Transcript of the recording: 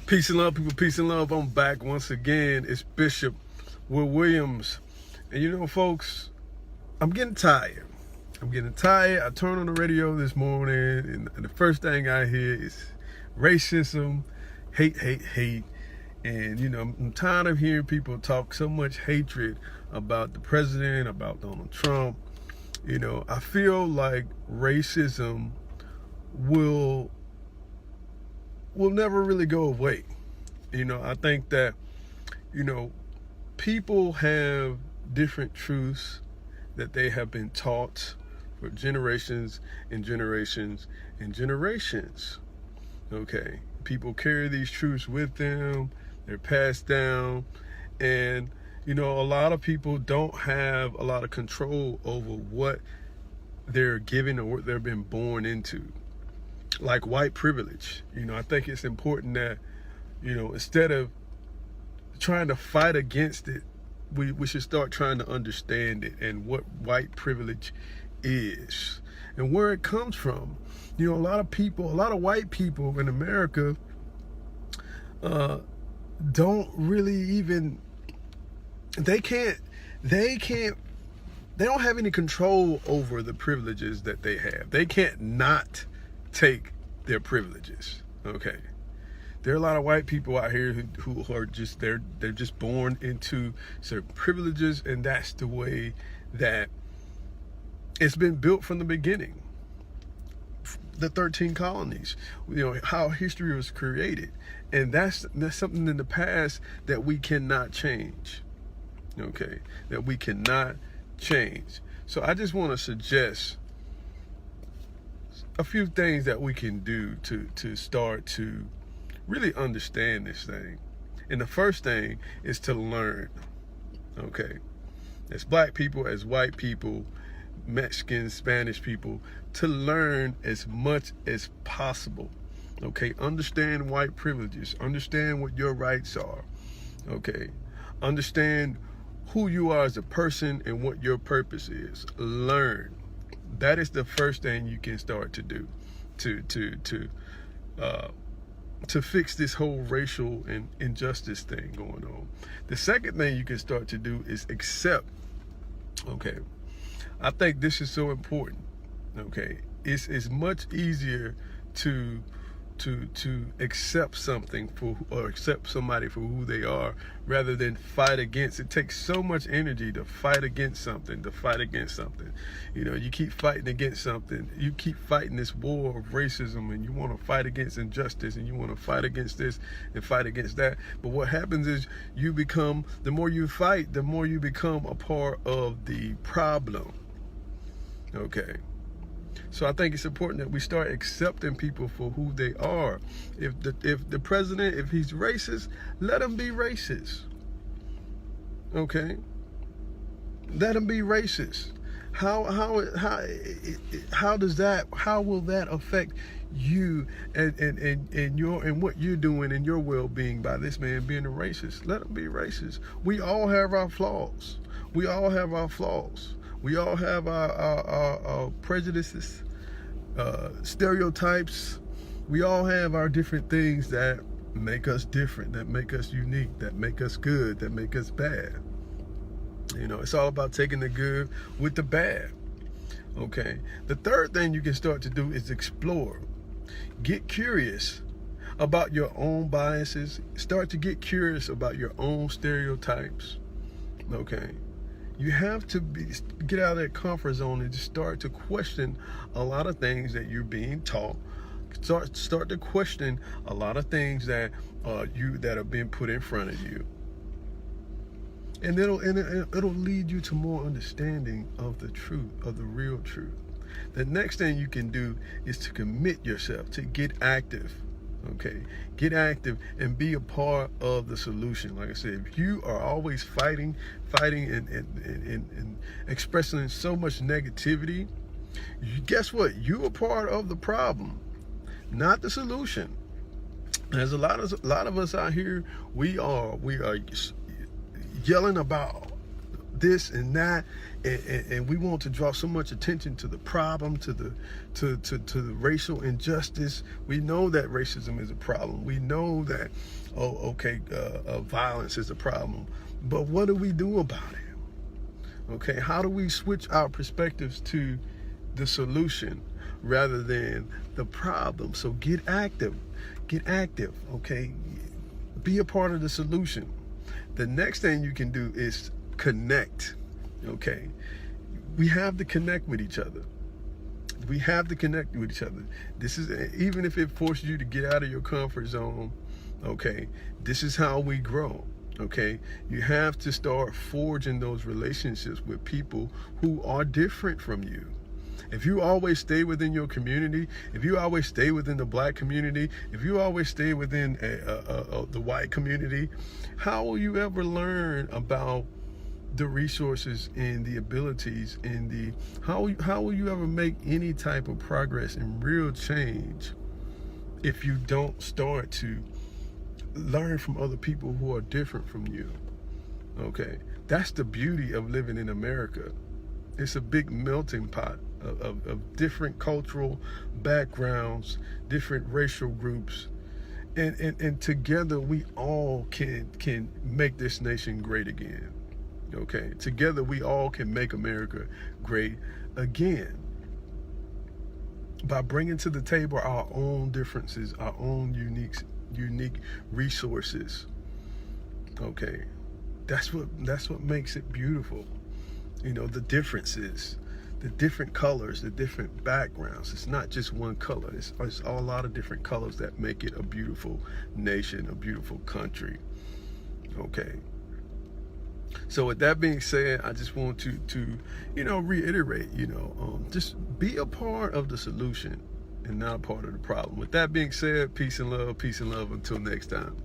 Peace and love, people. Peace and love. I'm back once again. It's Bishop Will Williams. And you know, folks, I'm getting tired. I turned on the radio this morning, and the first thing I hear is racism, hate. And, you know, I'm tired of hearing people talk so much hatred about the president, about Donald Trump. You know, I feel like racism will never really go away. You know, I think that, you know, people have different truths that they have been taught for generations and generations and generations. Okay, people carry these truths with them, they're passed down, and, you know, a lot of people don't have a lot of control over what they're given or what they've been born into. Like white privilege, you know, I think it's important that, you know, instead of trying to fight against it, we should start trying to understand it and what white privilege is and where it comes from. You know, a lot of white people in America don't really even, they don't have any control over the privileges that they have. They can't not take their privileges. Okay, there are a lot of white people out here who are just they're just born into certain privileges, and that's the way that it's been built from the beginning. The 13 colonies, you know, how history was created, and that's something in the past that we cannot change. Okay, that we cannot change. So I just want to suggest a few things that we can do to start to really understand this thing. And the first thing is to learn. Okay, as black people, as white people, Mexicans, Spanish people, to learn as much as possible. Okay, understand white privileges, understand what your rights are. Okay, understand who you are as a person and what your purpose is. Learn. That is the first thing you can start to do to fix this whole racial and injustice thing going on. The second thing you can start to do is accept. Okay, I think this is so important. Okay, it's much easier to accept something or accept somebody for who they are rather than fight against. It takes so much energy to fight against something, You know, you keep fighting against something, you keep fighting this war of racism, and you want to fight against injustice, and you want to fight against this and fight against that. But what happens is the more you fight, the more you become a part of the problem. Okay. So I think it's important that we start accepting people for who they are. If the president, if he's racist, let him be racist. Okay, let him be racist. How will that affect you and what you're doing and your well-being by this man being a racist? Let him be racist. We all have our flaws. We all have our prejudices, stereotypes. We all have our different things that make us different, that make us unique, that make us good, that make us bad. You know, it's all about taking the good with the bad. Okay. The third thing you can start to do is explore. Get curious about your own biases. Start to get curious about your own stereotypes. Okay. You have to get out of that comfort zone and just start to question a lot of things that you're being taught. Start to question a lot of things that that are being put in front of you, and it'll lead you to more understanding of the truth, of the real truth. The next thing you can do is to commit yourself, to get active. Okay, get active and be a part of the solution. Like I said, if you are always fighting and expressing so much negativity, guess what? You're a part of the problem, not the solution. There's a lot of us out here. We are yelling about this and that, and we want to draw so much attention to the problem, to the racial injustice. We know that racism is a problem. We know that violence is a problem. But what do we do about it? Okay, how do we switch our perspectives to the solution rather than the problem? So get active, okay? Be a part of the solution. The next thing you can do is connect, okay? We have to connect with each other. We have to connect with each other. This is, even if it forces you to get out of your comfort zone, okay? This is how we grow, okay? You have to start forging those relationships with people who are different from you. If you always stay within your community, if you always stay within the black community, if you always stay within the white community, how will you ever learn about the resources and the abilities and how will you ever make any type of progress and real change if you don't start to learn from other people who are different from you? Okay, that's the beauty of living in America. It's a big melting pot of different cultural backgrounds, different racial groups, and together we all can make this nation great again. Okay, together we all can make America great again by bringing to the table our own differences, our own unique resources. Okay, that's what makes it beautiful. You know, the differences, the different colors, the different backgrounds. It's not just one color. It's a lot of different colors that make it a beautiful nation, a beautiful country. Okay. So with that being said, I just want to reiterate, just be a part of the solution and not a part of the problem. With that being said, peace and love until next time.